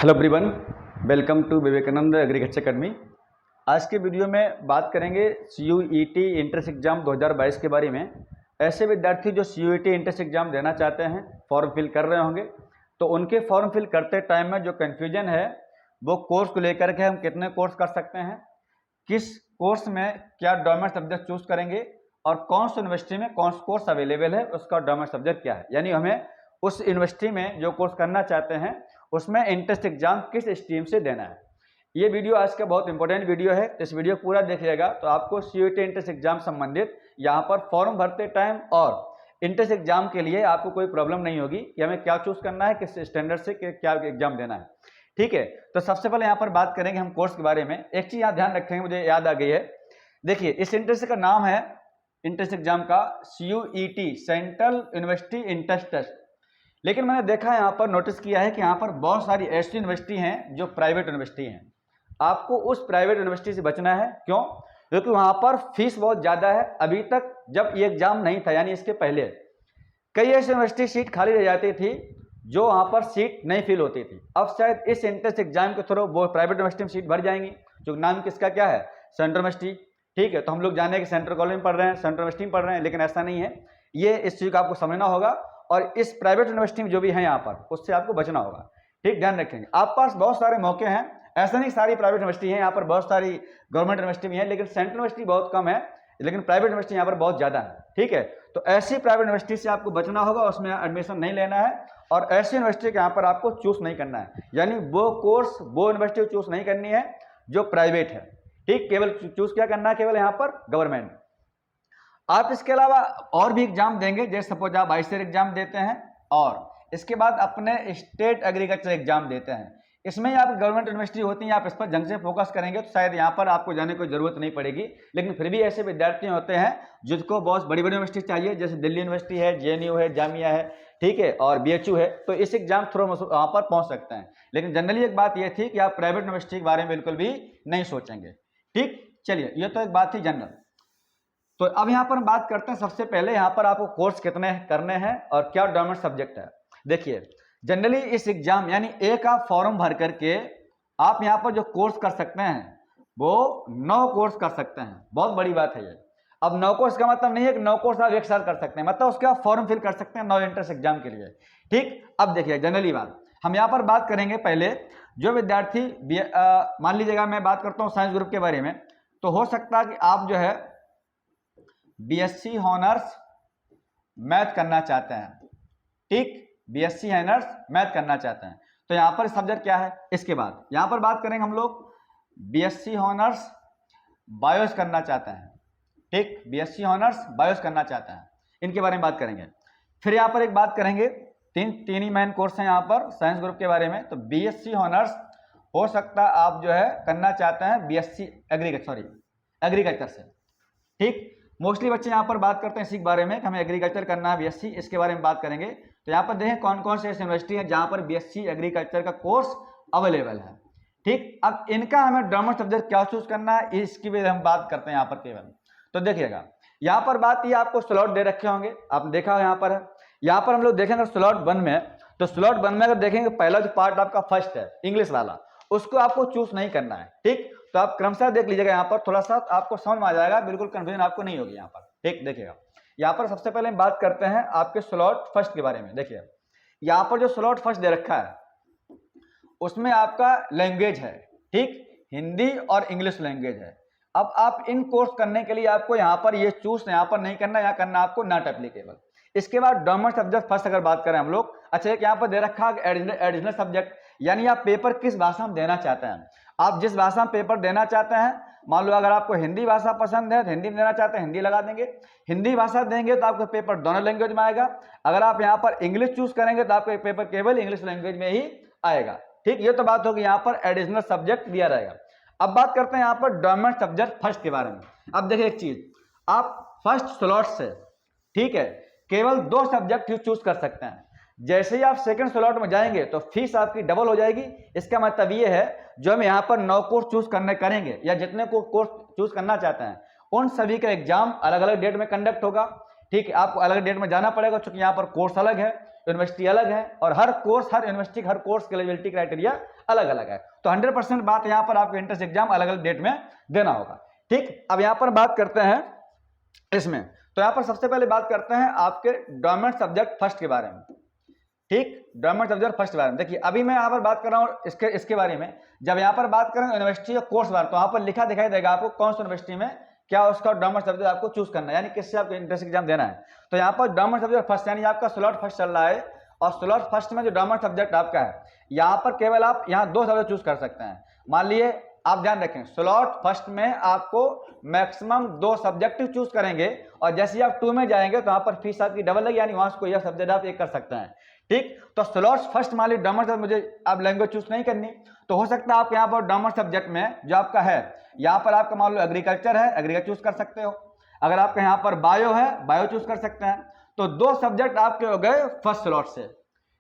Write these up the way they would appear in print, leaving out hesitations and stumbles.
Hello everyone, welcome to Vivekananda agriculture academy. आज के video में बात करेंगे CUET एंट्रेंस एग्जाम 2022 के बारे में। ऐसे विद्यार्थी जो CUET एंट्रेंस एग्जाम देना चाहते हैं, फॉर्म फिल कर रहे होंगे, तो उनके फॉर्म फिल करते टाइम में जो कन्फ्यूजन है वो कोर्स को लेकर के, हम कितने कोर्स कर सकते हैं, किस कोर्स में क्या डोमेन सब्जेक्ट चूज करेंगे और कौन सी यूनिवर्सिटी में कौन सा कोर्स अवेलेबल है, उसका डोमेन सब्जेक्ट क्या है। यानी हमें उस यूनिवर्सिटी में जो कोर्स करना चाहते हैं उसमें एंट्रेंस एग्जाम किस स्ट्रीम से देना है। ये वीडियो आज का बहुत इंपॉर्टेंट वीडियो है। इस वीडियो पूरा देखिएगा तो आपको CUET एंट्रेंस एग्जाम संबंधित यहाँ पर फॉर्म भरते टाइम और एंट्रेंस एग्जाम के लिए आपको कोई प्रॉब्लम नहीं होगी कि हमें क्या चूज करना है, किस स्टैंडर्ड से क्या एग्जाम देना है। ठीक है, तो सबसे पहले यहाँ पर बात करेंगे हम कोर्स के बारे में। एक चीज यहाँ ध्यान रखेंगे, मुझे याद आ गई है। देखिए, इस एंट्रेंस का नाम है एंट्रेंस एग्जाम का CUET, central university entrance test. लेकिन मैंने देखा है, यहाँ पर नोटिस किया है कि यहाँ पर बहुत सारी ऐसी यूनिवर्सिटी हैं जो प्राइवेट यूनिवर्सिटी हैं। आपको उस प्राइवेट यूनिवर्सिटी से बचना है। क्यों? क्योंकि वहाँ पर फीस बहुत ज़्यादा है। अभी तक जब ये एग्जाम नहीं था, यानी इसके पहले कई ऐसी यूनिवर्सिटी सीट खाली रह जाती थी जो वहाँ पर सीट नहीं फिल होती थी। अब शायद इस एंट्रेंस एग्जाम के थ्रू वो प्राइवेट यूनिवर्सिटी में सीट भर जाएंगी, जो नाम किसका क्या है, सेंट्रल यूनिवर्सिटी। ठीक है, तो हम लोग जाने कि सेंट्रल कॉलेज में पढ़ रहे हैं, सेंट्रल यूनिवर्सिटी में पढ़ रहे हैं, लेकिन ऐसा नहीं है। ये इस चीज़ को आपको समझना होगा और इस प्राइवेट यूनिवर्सिटी में जो भी है यहाँ पर, उससे आपको बचना होगा। ठीक, ध्यान रखेंगे। आप पास बहुत सारे मौके हैं, ऐसा नहीं सारी प्राइवेट यूनिवर्सिटी है, यहाँ पर बहुत सारी गवर्नमेंट यूनिवर्सिटी भी है, लेकिन सेंट्रल यूनिवर्सिटी बहुत कम है, लेकिन प्राइवेट यूनिवर्सिटी यहाँ पर बहुत ज़्यादा है। ठीक है, तो ऐसी प्राइवेट यूनिवर्सिटी से आपको बचना होगा, उसमें एडमिशन नहीं लेना है और ऐसी यूनिवर्सिटी के यहाँ पर आपको चूज नहीं करना है। यानी वो कोर्स, वो यूनिवर्सिटी चूज नहीं करनी है जो प्राइवेट है। ठीक, केवल चूज क्या करना है, केवल यहाँ पर गवर्नमेंट। आप इसके अलावा और भी एग्जाम देंगे, जैसे सपोज आप ICAR एग्जाम देते हैं और इसके बाद अपने स्टेट एग्रीकल्चर एग्जाम देते हैं। इसमें आप गवर्नमेंट यूनिवर्सिटी होती हैं, आप इस पर जंग से फोकस करेंगे तो शायद यहाँ पर आपको जाने की जरूरत नहीं पड़ेगी। लेकिन फिर भी ऐसे विद्यार्थी होते हैं जिसको बहुत बड़ी बड़ी यूनिवर्सिटी चाहिए, जैसे दिल्ली यूनिवर्सिटी है, JNU है, जामिया है, ठीक है, और BHU है, तो इस एग्जाम थ्रू वहाँ पर पहुँच सकते हैं। लेकिन जनरली एक बात यह थी कि आप प्राइवेट यूनिवर्सिटी के बारे में बिल्कुल भी नहीं सोचेंगे। ठीक, चलिए, ये तो एक बात थी जनरल। तो अब यहाँ पर हम बात करते हैं, सबसे पहले यहाँ पर आपको कोर्स कितने करने हैं और क्या डोमेन सब्जेक्ट है। देखिए, जनरली इस एग्जाम यानी एक आप फॉर्म भर करके आप यहाँ पर जो कोर्स कर सकते हैं वो 9 कोर्स कर सकते हैं। बहुत बड़ी बात है ये। अब 9 कोर्स का मतलब नहीं है कि 9 कोर्स आप एक साथ कर सकते हैं, मतलब उसके आप फॉर्म फिल कर सकते हैं 9 एंट्रेंस एग्जाम के लिए। ठीक, अब देखिए जनरली बात हम यहाँ पर बात करेंगे। पहले जो विद्यार्थी मान लीजिएगा मैं बात करता हूँ साइंस ग्रुप के बारे में, तो हो सकता है कि आप जो है BSc ऑनर्स मैथ करना चाहते हैं। ठीक, BSc ऑनर्स मैथ करना चाहते हैं, तो यहाँ पर सब्जेक्ट क्या है। इसके बाद यहाँ पर बात करेंगे हम लोग BSc ऑनर्स बायोस करना चाहते हैं। ठीक, BSc ऑनर्स बायोस करना चाहते हैं, इनके बारे में बात करेंगे। फिर यहाँ पर एक बात करेंगे, तीन ही मेन कोर्स हैं यहाँ पर साइंस ग्रुप के बारे में। तो BSc ऑनर्स हो सकता है आप जो है करना चाहते हैं BSc एग्रीकल्चर से। ठीक, मोस्टली बच्चे यहाँ पर बात करते हैं इसी के बारे में कि हमें एग्रीकल्चर करना है BSc, इसके बारे में बात करेंगे। तो यहाँ पर देखें कौन कौन से ऐसी यूनिवर्सिटी है जहाँ पर BSc एग्रीकल्चर का कोर्स अवेलेबल है। ठीक, अब इनका हमें डोमेन सब्जेक्ट क्या चूज करना है, इसकी भी हम बात करते हैं यहाँ पर केवल। तो देखिएगा, यहाँ पर बात ये आपको स्लॉट दे रखे होंगे, आपने देखा यहाँ पर है। यहाँ पर हम लोग देखेंगे स्लॉट 1 में, तो स्लॉट 1 में अगर देखेंगे पहला जो पार्ट आपका फर्स्ट है इंग्लिश वाला, उसको आपको चूज नहीं करना है। ठीक, तो आप क्रमशः देख लीजिएगा, यहाँ पर थोड़ा सा आपको समझ में आ जाएगा, बिल्कुल कंफ्यूजन आपको नहीं होगी यहाँ पर। ठीक, देखिएगा यहाँ पर सबसे पहले हम बात करते हैं आपके स्लॉट फर्स्ट के बारे में। देखिए, यहाँ पर जो स्लॉट फर्स्ट दे रखा है उसमें आपका लैंग्वेज है। ठीक, हिंदी और इंग्लिश लैंग्वेज है। अब आप इन कोर्स करने के लिए आपको यहाँ पर ये चूज यहाँ पर नहीं करना, यहाँ करना आपको नॉट एप्लीकेबल। इसके बाद डोमेन सब्जेक्ट फर्स्ट अगर बात करें हम लोग, अच्छा एक यहाँ पर दे रखा है एडिशनल सब्जेक्ट, यानी आप पेपर किस भाषा में देना चाहते हैं। आप जिस भाषा में पेपर देना चाहते हैं, मान लो अगर आपको हिंदी भाषा पसंद है तो हिंदी में देना चाहते हैं, हिंदी लगा देंगे। हिंदी भाषा देंगे तो आपका पेपर दोनों लैंग्वेज में आएगा। अगर आप यहाँ पर इंग्लिश चूज करेंगे तो आपका पेपर केवल इंग्लिश लैंग्वेज में ही आएगा। ठीक, ये तो बात होगी, यहाँ पर एडिशनल सब्जेक्ट दिया रहेगा। अब बात करते हैं यहाँ पर डोमेन सब्जेक्ट फर्स्ट के बारे में। अब देखिए एक चीज, आप फर्स्ट स्लॉट से, ठीक है, केवल 2 सब्जेक्ट चूज कर सकते हैं। जैसे ही आप सेकंड स्लॉट में जाएंगे तो फीस आपकी डबल हो जाएगी। इसका मतलब ये है, जो हम यहाँ पर 9 कोर्स चूज करेंगे या जितने को कोर्स चूज करना चाहते हैं, उन सभी का एग्जाम अलग अलग डेट में कंडक्ट होगा। ठीक है, आपको अलग डेट में जाना पड़ेगा, क्योंकि यहाँ पर कोर्स अलग है, यूनिवर्सिटी अलग है, और हर कोर्स, हर यूनिवर्सिटी, हर कोर्स के एलिजिबिलिटी क्राइटेरिया अलग अलग है। तो 100% बात यहाँ पर आपको एंट्रेंस एग्जाम अलग अलग डेट में देना होगा। ठीक, अब यहाँ पर बात करते हैं इसमें, तो यहाँ पर सबसे पहले बात करते हैं आपके डोमेन सब्जेक्ट फर्स्ट के बारे में। ठीक, डोमेन सब्जेक्ट फर्स्ट के बारे में देखिए, अभी मैं यहाँ पर बात कर रहा हूँ इसके बारे में। जब यहाँ पर बात करें यूनिवर्सिटी और कोर्स बारे, तो यहाँ पर लिखा दिखाई देगा आपको कौन सी यूनिवर्सिटी में क्या उसका डोमेन सब्जेक्ट आपको चूज करना है, यानी किससे आपको एंट्रेंस एग्जाम देना है। तो यहाँ पर डोमेन सब्जेक्ट फर्स्ट, यानी आपका स्लॉट फर्स्ट चल रहा है, और स्लॉट फर्स्ट में जो डोमेन सब्जेक्ट आपका है, यहाँ पर केवल आप यहाँ 2 सब्जेक्ट चूज कर सकते हैं। मान लिए आप ध्यान रखें, स्लॉट फर्स्ट में आपको मैक्सिमम 2 सब्जेक्ट चूज करेंगे, और जैसे आप 2 में जाएंगे तो यहाँ पर फीस आपकी डबल लगी, यानी वहां से कोई सब्जेक्ट आप एक कर सकते हैं। ठीक, तो स्लॉट फर्स्ट मान ली डोमेन सब्जेक्ट मुझे आप लैंग्वेज चूज नहीं करनी, तो हो सकता है आप यहाँ पर डोमेन सब्जेक्ट में जो आपका है, यहाँ पर आपका मान लो एग्रीकल्चर है, एग्रीकल्चर चूज कर सकते हो। अगर आपका यहाँ पर बायो है, बायो चूज कर सकते हैं। तो 2 सब्जेक्ट आपके हो गए फर्स्ट स्लॉट से।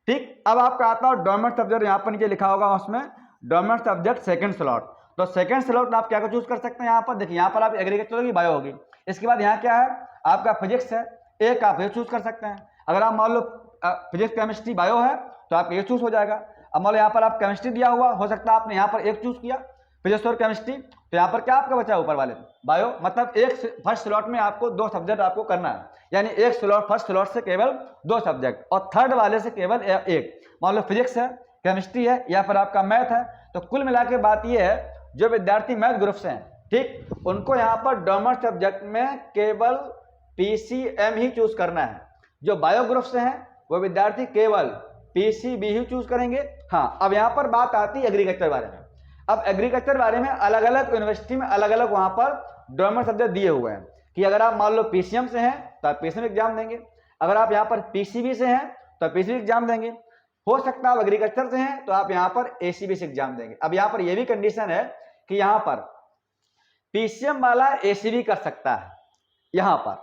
ठीक, अब आपका आता है डोमेन सब्जेक्ट, यहाँ पर नीचे लिखा होगा उसमें डोमेन सब्जेक्ट सेकंड स्लॉट। तो सेकंड स्लॉट आप क्या को चूज कर सकते हैं, यहाँ पर देखिए, यहाँ पर आप एग्रीकल्चर होगी, बायो होगी, इसके बाद यहाँ क्या है आपका फिजिक्स है, एक आप ये चूज कर सकते हैं। अगर आप मान लो फिजिक्स केमिस्ट्री बायो है तो आप ये चूज हो जाएगा। अब मान लो यहाँ पर आप केमिस्ट्री दिया हुआ, हो सकता है आपने यहाँ पर एक चूज किया फिजिक्स और केमिस्ट्री, तो यहाँ पर क्या आपका बचा ऊपर वाले बायो, मतलब एक फर्स्ट स्लॉट में आपको 2 सब्जेक्ट आपको करना है, यानी एक स्लॉट फर्स्ट स्लॉट से केवल 2 सब्जेक्ट, और थर्ड वाले से केवल एक। मान लो फिजिक्स है, केमिस्ट्री है, या फिर आपका मैथ है। तो कुल मिला के बात यह है, जो विद्यार्थी मैथ ग्रुप से हैं, ठीक, उनको यहाँ पर डोमेन सब्जेक्ट में केवल पीसीएम ही चूज करना है। जो बायो ग्रुप से हैं वो विद्यार्थी केवल पीसीबी ही चूज करेंगे। हाँ, अब यहाँ पर बात आती है एग्रीकल्चर बारे में। अब एग्रीकल्चर बारे में अलग अलग यूनिवर्सिटी में अलग अलग वहां पर डोमेन सब्जेक्ट दिए हुए हैं, कि अगर आप मान लो पीसीएम से हैं तो आप पीसीएम एग्जाम देंगे, अगर आप यहाँ पर पीसीबी से हैं तो आप पीसीबी एग्जाम देंगे, हो सकता है आप एग्रीकल्चर से हैं तो आप यहाँ पर एसीबी से एग्जाम देंगे। अब यहाँ पर यह भी कंडीशन है कि यहाँ पर पीसीएम वाला एसीबी कर सकता है, यहाँ पर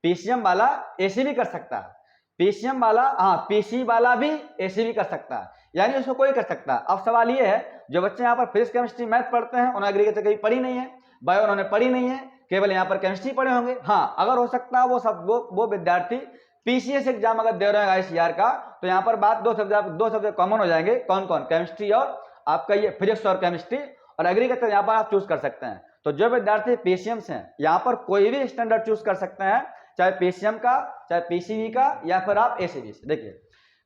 पीसीएम वाला एसीबी कर सकता है, पीसीएम वाला, हाँ, पीसी वाला भी एसीबी कर सकता है, यानी उसको कोई कर सकता है। अब सवाल ये है, जो बच्चे यहाँ पर फिजिक्स केमिस्ट्री मैथ पढ़ते हैं उन्होंने एग्रीकल्चर कभी पढ़ी नहीं है, बायो उन्होंने पढ़ी नहीं है, केवल यहाँ पर केमिस्ट्री पढ़े होंगे। हाँ, अगर हो सकता है वो विद्यार्थी पीसीएस एग्जाम अगर दे रहे हैं आईसीआर का, तो यहाँ पर बात 2 सब्जेक्ट कॉमन हो जाएंगे, कौन कौन, केमिस्ट्री और आपका ये फिजिक्स और केमिस्ट्री, और एग्रीकल्चर यहाँ पर आप चूज कर सकते हैं। तो जो विद्यार्थी पीसीएम से हैं, यहाँ पर कोई भी स्टैंडर्ड चूज कर सकते हैं, चाहे पीसीएम का, चाहे पीसीबी का, या फिर आप एसीबी से। देखिए,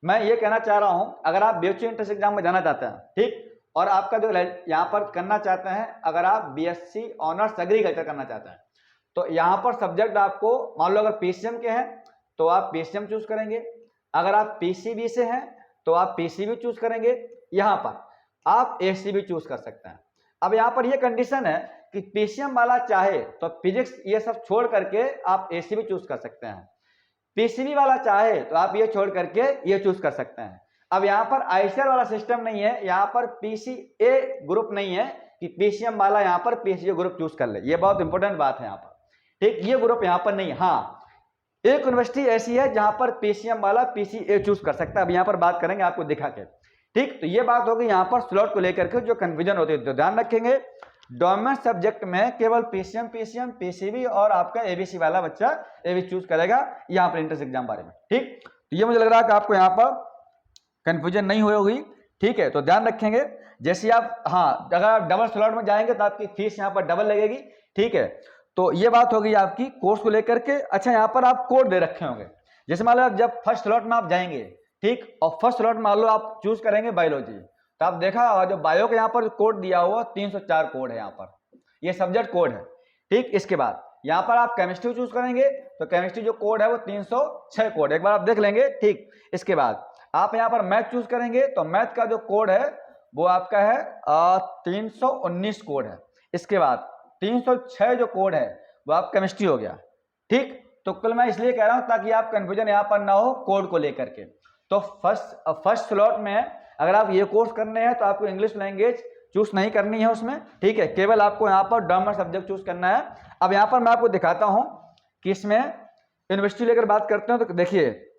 मैं ये कहना चाह रहा हूं, अगर आप बीएससी एंट्रेंस एग्जाम में जाना चाहते हैं, ठीक, और आपका जो यहाँ पर करना चाहते हैं, अगर आप बीएससी ऑनर्स एग्रीकल्चर करना चाहते हैं, तो यहाँ पर सब्जेक्ट आपको मान लो अगर पीसीएम के हैं तो आप पीसीएम चूज करेंगे, अगर आप पीसीबी से हैं तो आप पीसीबी चूज करेंगे, यहाँ पर आप एसीबी चूज कर सकते हैं। अब यहाँ पर यह कंडीशन है कि पीसीएम वाला चाहे तो फिजिक्स ये सब छोड़ करके आप एसीबी चूज कर सकते हैं, पीसीबी वाला चाहे तो आप ये छोड़ करके ये चूज कर सकते हैं। अब यहाँ पर आईसीआर वाला सिस्टम नहीं है, यहाँ पर पीसीए ग्रुप नहीं है कि पीसीएम वाला यहाँ पर पीसीए ग्रुप चूज कर ले, ये बहुत इंपॉर्टेंट बात है यहाँ पर। ठीक, ये ग्रुप यहाँ पर नहीं है। हाँ, एक यूनिवर्सिटी ऐसी है जहां पर पीसीएम वाला पीसीए चूज कर सकता है, अब यहाँ पर बात करेंगे आपको दिखा के। ठीक, तो ये बात होगी यहाँ पर स्लॉट को लेकर के जो कंफ्यूजन होती है, तो ध्यान रखेंगे डोमेन सब्जेक्ट में केवल पीसीएम, पीसीबी और आपका एबीसी वाला बच्चा एबीसी चूज करेगा यहाँ पर एंट्रेंस एग्जाम बारे में। ठीक, तो ये मुझे लग रहा है कि आपको यहाँ पर कंफ्यूजन नहीं हुई होगी। ठीक है, तो ध्यान रखेंगे, जैसे आप, हाँ, अगर आप डबल स्लॉट में जाएंगे तो आपकी फीस यहाँ पर डबल लगेगी। ठीक है, तो ये बात होगी आपकी कोर्स को लेकर के। अच्छा, यहाँ पर आप कोड दे रखे होंगे, जैसे मान लो जब फर्स्ट स्लॉट में आप जाएंगे, ठीक, और फर्स्ट स्लॉट मान लो आप चूज करेंगे बायोलॉजी, तो आप देखा होगा जो बायो के यहाँ पर कोड दिया हुआ 304 कोड है, यहाँ पर ये सब्जेक्ट कोड है। ठीक, इसके बाद यहाँ पर आप केमिस्ट्री चूज करेंगे तो केमिस्ट्री जो कोड है वो 306 कोड, एक बार आप देख लेंगे। ठीक, इसके बाद आप यहाँ पर मैथ चूज करेंगे तो मैथ का जो कोड है वो आपका है 319 कोड है। इसके बाद 306 जो कोड है वो आप केमिस्ट्री हो गया। ठीक, तो कुल मैं इसलिए कह रहा हूं ताकि आप कंफ्यूजन यहाँ पर ना हो कोड को लेकर के। तो फर्स्ट स्लॉट में अगर आप ये कोर्स करने हैं तो आपको इंग्लिश लैंग्वेज चूज नहीं करनी है उसमें। ठीक है, केवल आपको यहाँ पर डोमेन सब्जेक्ट चूज करना है। अब यहाँ पर मैं आपको दिखाता हूँ कि इसमें यूनिवर्सिटी लेकर बात करते हैं, तो देखिए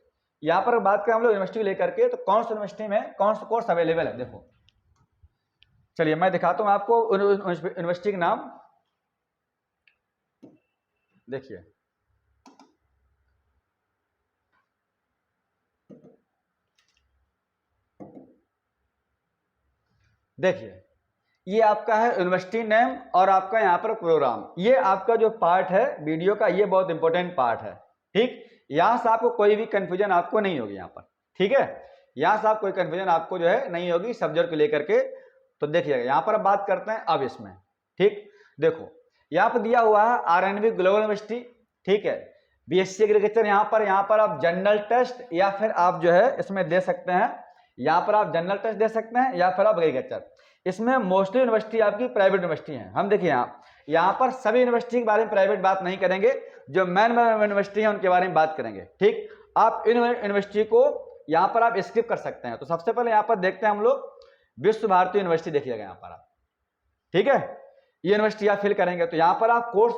यहाँ पर बात करें हम लोग यूनिवर्सिटी लेकर के, तो कौन सी यूनिवर्सिटी में कौन सा कोर्स अवेलेबल है। देखो, चलिए मैं दिखाता हूँ आपको यूनिवर्सिटी के नाम। देखिए, देखिए ये आपका है यूनिवर्सिटी नेम और आपका यहाँ पर प्रोग्राम। ये आपका जो पार्ट है वीडियो का, ये बहुत इंपॉर्टेंट पार्ट है। ठीक, यहाँ से आपको कोई भी कंफ्यूजन आपको नहीं होगी यहाँ पर। ठीक है, यहाँ से आप कोई कंफ्यूजन आपको जो है नहीं होगी सब्जेक्ट को लेकर के। तो देखिएगा यहाँ पर अब बात करते हैं अब इसमें। ठीक, देखो यहाँ पर दिया हुआ है आरएनवी ग्लोबल यूनिवर्सिटी। ठीक है, बीएससी एग्रीकल्चर। यहाँ पर आप जनरल टेस्ट या फिर आप जो है इसमें दे सकते हैं, यहाँ पर आप जनरल टेस्ट दे सकते हैं या फिर आप एग्रीकल्चर। इसमें मोस्टली यूनिवर्सिटी आपकी प्राइवेट यूनिवर्सिटी हैं। हम देखिए यहाँ पर सभी यूनिवर्सिटी के बारे में प्राइवेट बात नहीं करेंगे, जो मेन यूनिवर्सिटी है उनके बारे में बात करेंगे। ठीक, आप इन यूनिवर्सिटी को यहाँ पर आप स्किप कर सकते हैं। तो सबसे पहले यहाँ पर देखते हैं हम लोग विश्व भारती यूनिवर्सिटी। देखिएगा यहाँ पर आप, ठीक है, ये यूनिवर्सिटी आप फिल करेंगे तो यहाँ पर आप कोर्स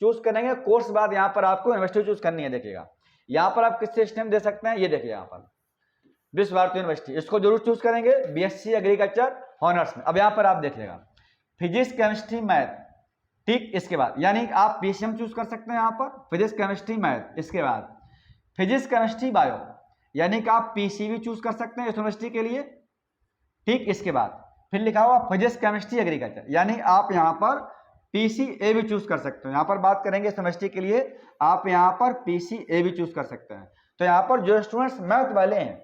चूज करेंगे। कोर्स बाद यहाँ पर आपको यूनिवर्सिटी चूज करनी है। देखिएगा यहाँ पर आप किससे स्ट्रीम दे सकते हैं, ये देखिए यहाँ पर विश्व भारती यूनिवर्सिटी, इसको जरूर चूज करेंगे बीएससी एग्रीकल्चर ऑनर्स में। अब यहाँ पर आप देखिएगा फिजिक्स केमिस्ट्री मैथ। ठीक, इसके बाद यानी आप पीसीएम चूज कर सकते हैं यहाँ पर, फिजिक्स केमिस्ट्री मैथ। इसके बाद फिजिक्स केमिस्ट्री बायो, यानी कि आप पीसीबी चूज कर सकते हैं इस यूनिवर्सिटी के लिए। ठीक, इसके बाद फिर लिखा हुआ फिजिक्स केमिस्ट्री एग्रीकल्चर, यानी आप यहाँ पर पीसीए भी चूज कर सकते हो। यहाँ पर बात करेंगे इस यूनिवर्सिटी के लिए, आप यहाँ पर पीसीए भी चूज कर सकते हैं। तो यहाँ पर जो स्टूडेंट्स मैथ वाले हैं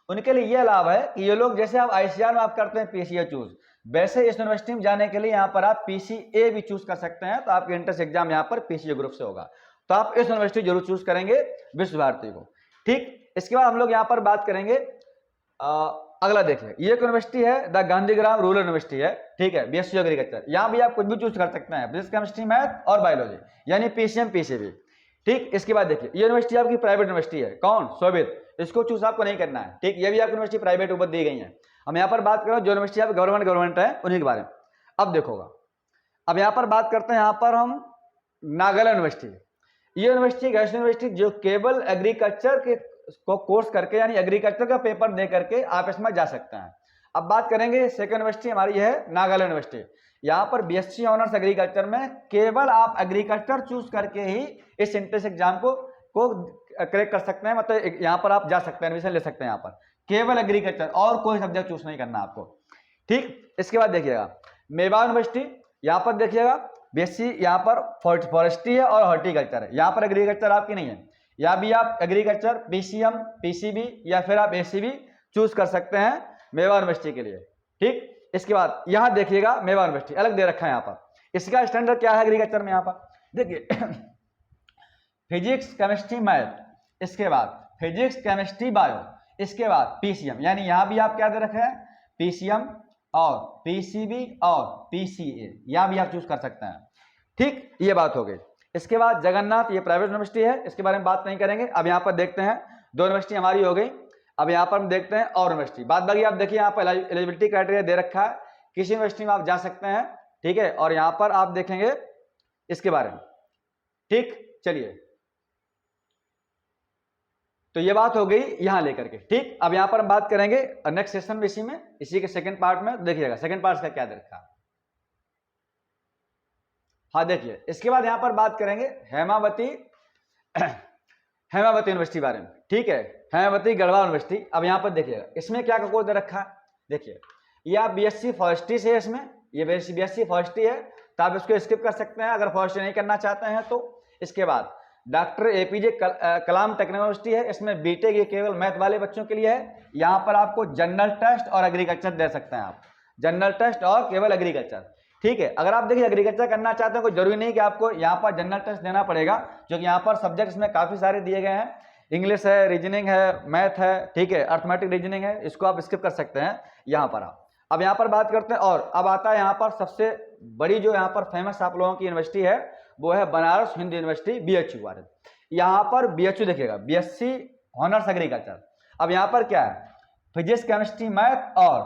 उनके लिए यह लाभ है कि ये लोग जैसे आप आईसीआर में आप करते हैं पीसीए चूज, वैसे इस यूनिवर्सिटी में जाने के लिए यहाँ पर आप पीसीए भी चूज कर सकते हैं। तो आपके एंट्रेंस एग्जाम यहाँ पर पीसीए ग्रुप से होगा। तो आप इस यूनिवर्सिटी जरूर चूज करेंगे विश्व भारती को। ठीक, इसके बाद हम लोग यहाँ पर बात करेंगे अगला। देखिए ये एक यूनिवर्सिटी है द गांधीग्राम रूरल यूनिवर्सिटी है। ठीक है, बीएससी एग्रीकल्चर। यहाँ भी आप कुछ भी चूज कर सकते हैं, फिजिक्स केमिस्ट्री मैथ और बायोलॉजी, यानी पीसीएम पीसीबी। ठीक, इसके बाद देखिए ये यूनिवर्सिटी आपकी प्राइवेट यूनिवर्सिटी है। कौन? शोभित, इसको चूज आपको नहीं करना है। ठीक, ये भी आपकी यूनिवर्सिटी प्राइवेट ऊपर दी गई है। हम यहाँ पर बात करें जो यूनिवर्सिटी आप गवर्नमेंट है उन्हीं के बारे में। अब देखोगा, अब यहाँ पर बात करते हैं यहाँ पर हम नागालैंड यूनिवर्सिटी। ये यूनिवर्सिटी एक ऐसी यूनिवर्सिटी जो केवल एग्रीकल्चर के को कोर्स करके यानी एग्रीकल्चर का पेपर दे करके आप इसमें जा सकते हैं। अब बात करेंगे सेकंड यूनिवर्सिटी हमारी है नागालैंड यूनिवर्सिटी। यहाँ पर बीएससी ऑनर्स एग्रीकल्चर में केवल आप एग्रीकल्चर चूज करके ही इस एंट्रेंस एग्जाम को क्रैक कर सकते हैं। मतलब यहाँ पर आप जा सकते हैं, एडमिशन ले सकते हैं यहाँ पर, केवल एग्रीकल्चर, और कोई सब्जेक्ट चूज नहीं करना आपको। ठीक, इसके बाद देखिएगा मेवाड़ यूनिवर्सिटी। यहाँ पर देखिएगा बीएससी यहाँ पर फॉरेस्ट्री है और हॉर्टिकल्चर है। यहाँ पर एग्रीकल्चर आपकी नहीं है। यहाँ भी आप एग्रीकल्चर पीसीएम पीसीबी या फिर आप एसीबी चूज कर सकते हैं मेवाड़ यूनिवर्सिटी के लिए। ठीक, इसके बाद यहाँ देखिएगा मेवाड़ यूनिवर्सिटी अलग दे रखा है यहाँ पर। इसका स्टैंडर्ड क्या है एग्रीकल्चर में, यहाँ पर देखिए फिजिक्स केमिस्ट्री मैथ, इसके बाद फिजिक्स केमिस्ट्री बायो, इसके बाद पीसीएम, यानी यहाँ भी आप क्या दे रखे हैं पीसीएम और पीसीबी और पीसीए, यहाँ भी आप चूज कर सकते हैं। ठीक, ये बात हो गई। इसके बाद जगन्नाथ, ये प्राइवेट यूनिवर्सिटी है, इसके बारे में बात नहीं करेंगे। अब यहाँ पर देखते हैं दो यूनिवर्सिटी हमारी हो गई। अब यहाँ पर हम देखते हैं और यूनिवर्सिटी। बात बाकी आप देखिए यहाँ पर एलिजिबिलिटी क्राइटेरिया दे रखा है, किसी यूनिवर्सिटी में आप जा सकते हैं। ठीक है, और यहाँ पर आप देखेंगे इसके बारे में। ठीक, चलिए, तो ये बात हो गई यहाँ लेकर के। ठीक, अब यहाँ पर हम बात करेंगे नेक्स्ट सेशन में इसी के सेकंड पार्ट में। देखिएगा सेकंड पार्ट का क्या दे रखा है। हाँ देखिए, इसके बाद यहाँ पर बात करेंगे हेमावती यूनिवर्सिटी बारे में। ठीक है, हेमावती गढ़वाल यूनिवर्सिटी। अब यहाँ पर देखिएगा इसमें क्या कोड दे रखा है। देखिए ये आप बीएससी फॉरेस्ट्री से है, इसमें ये बीएससी फॉरेस्ट्री है, तो आप इसको स्किप कर सकते हैं अगर फॉरेस्ट्री नहीं करना चाहते हैं तो। इसके बाद डॉक्टर एपीजे कलाम टेक्निकल यूनिवर्सिटी है, इसमें बीटेक, ये केवल मैथ वाले बच्चों के लिए है। यहाँ पर आपको जनरल टेस्ट और एग्रीकल्चर दे सकते हैं आप, जनरल टेस्ट और केवल एग्रीकल्चर। ठीक है, अगर आप देखिए एग्रीकल्चर करना चाहते हैं कोई जरूरी नहीं कि आपको यहाँ पर जनरल टेस्ट देना पड़ेगा, क्योंकि यहाँ पर सब्जेक्ट इसमें काफी सारे दिए गए हैं। इंग्लिश है, रीजनिंग है, मैथ है, ठीक है, अर्थमेटिक रीजनिंग है, इसको आप स्किप कर सकते हैं यहाँ पर आप। अब यहाँ पर बात करते हैं, और अब आता है यहाँ पर सबसे बड़ी जो यहाँ पर फेमस आप लोगों की यूनिवर्सिटी है वो है बनारस हिंदू यूनिवर्सिटी, बीएचयू वाले। यहाँ पर बीएचयू देखिएगा बीएससी ऑनर्स एग्रीकल्चर। अब यहाँ पर क्या है फिजिक्स केमिस्ट्री मैथ और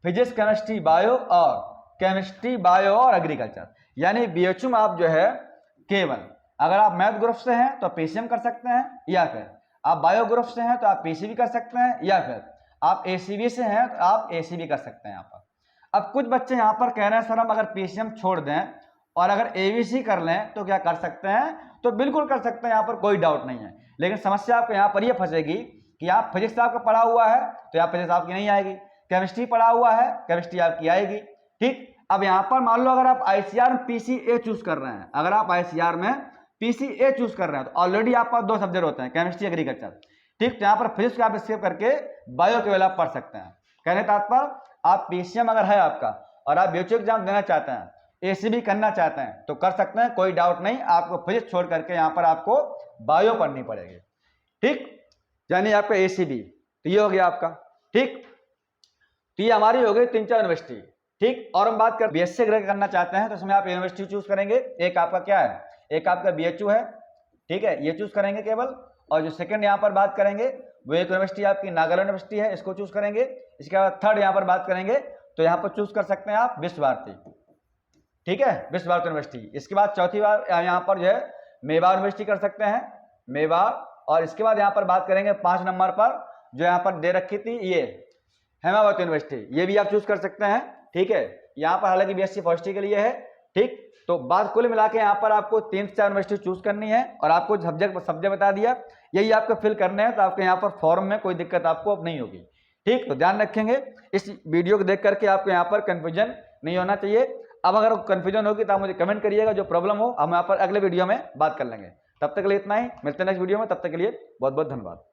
फिजिक्स केमिस्ट्री बायो और केमिस्ट्री बायो और एग्रीकल्चर, यानी बीएचयू में आप जो है केवल अगर आप मैथ ग्रुप से हैं तो पीसीएम कर सकते हैं, या फिर आप बायो ग्रुप से हैं तो आप पीसीबी कर सकते हैं, या फिर आप एसीबी से हैं तो आप एसीबी कर सकते हैं यहाँ पर। अब कुछ बच्चे यहाँ पर कह रहे हैं सर हम अगर पीसीएम छोड़ दें और अगर एबीसी कर लें तो क्या कर सकते हैं, तो बिल्कुल कर सकते हैं, यहाँ पर कोई डाउट नहीं है। लेकिन समस्या आपको यहाँ पर ये फंसेगी कि आप फिजिक्स आपका पढ़ा हुआ है तो यहाँ फिजिक्स आपकी नहीं आएगी, केमिस्ट्री पढ़ा हुआ है, केमिस्ट्री आपकी आएगी। ठीक, अब यहाँ पर मान लो अगर आप ICR में PCA चूज कर रहे हैं, अगर आप ICR में PCA चूज कर रहे हैं तो ऑलरेडी आपका 2 सब्जेक्ट होते हैं, केमिस्ट्री एग्रीकल्चर। ठीक, तो यहाँ पर फिजिक्स को आप स्किप करके बायो केवल आप पढ़ सकते हैं। कहने तात्पर्य आप PCM अगर है आपका और आप BHU एग्जाम देना चाहते हैं, ACB करना चाहते हैं तो कर सकते हैं, कोई डाउट नहीं। आपको फिजिक्स छोड़ करके यहाँ पर आपको बायो पढ़नी पड़ेगी। ठीक, यानी आपका ACB तो ये हो गया आपका। ठीक, तो ये हमारी हो गई 3-4 यूनिवर्सिटी। ठीक, और हम बात कर BSc अगर करना चाहते हैं तो उसमें आप यूनिवर्सिटी चूज करेंगे। एक आपका क्या है, एक आपका BHU है, ठीक है, ये चूज करेंगे केवल। और जो सेकंड यहाँ पर बात करेंगे वो एक यूनिवर्सिटी आपकी नागालैंड यूनिवर्सिटी है, इसको चूज करेंगे। इसके बाद थर्ड यहाँ पर बात करेंगे तो यहाँ पर चूज कर सकते हैं आप विश्व भारती। ठीक है, विश्व भारती यूनिवर्सिटी। इसके बाद चौथी बार यहाँ पर जो है मेवाड़ यूनिवर्सिटी कर सकते हैं, मेवाड़। और इसके बाद यहाँ पर बात करेंगे 5 नंबर पर जो यहाँ पर दे रखी थी ये हेमावती यूनिवर्सिटी, ये भी आप चूज कर सकते हैं। ठीक है, यहाँ पर हालांकि BSc फॉरेस्ट्री के लिए है। ठीक, तो बात कुल मिला के यहाँ पर आपको 3 से 4 यूनिवर्सिटी चूज करनी है और आपको सब्जेक्ट बता दिया, यही आपको फिल करने हैं। तो आपके यहाँ पर फॉर्म में कोई दिक्कत आपको अब नहीं होगी। ठीक, तो ध्यान रखेंगे, इस वीडियो को देख करके आपको यहाँ पर कंफ्यूजन नहीं होना चाहिए। अब अगर कंफ्यूजन होगी तो आप मुझे कमेंट करिएगा, जो प्रॉब्लम हो हम यहाँ पर अगले वीडियो में बात कर लेंगे। तब तक के लिए इतना ही, मिलते हैं नेक्स्ट वीडियो में। तब तक के लिए बहुत बहुत धन्यवाद।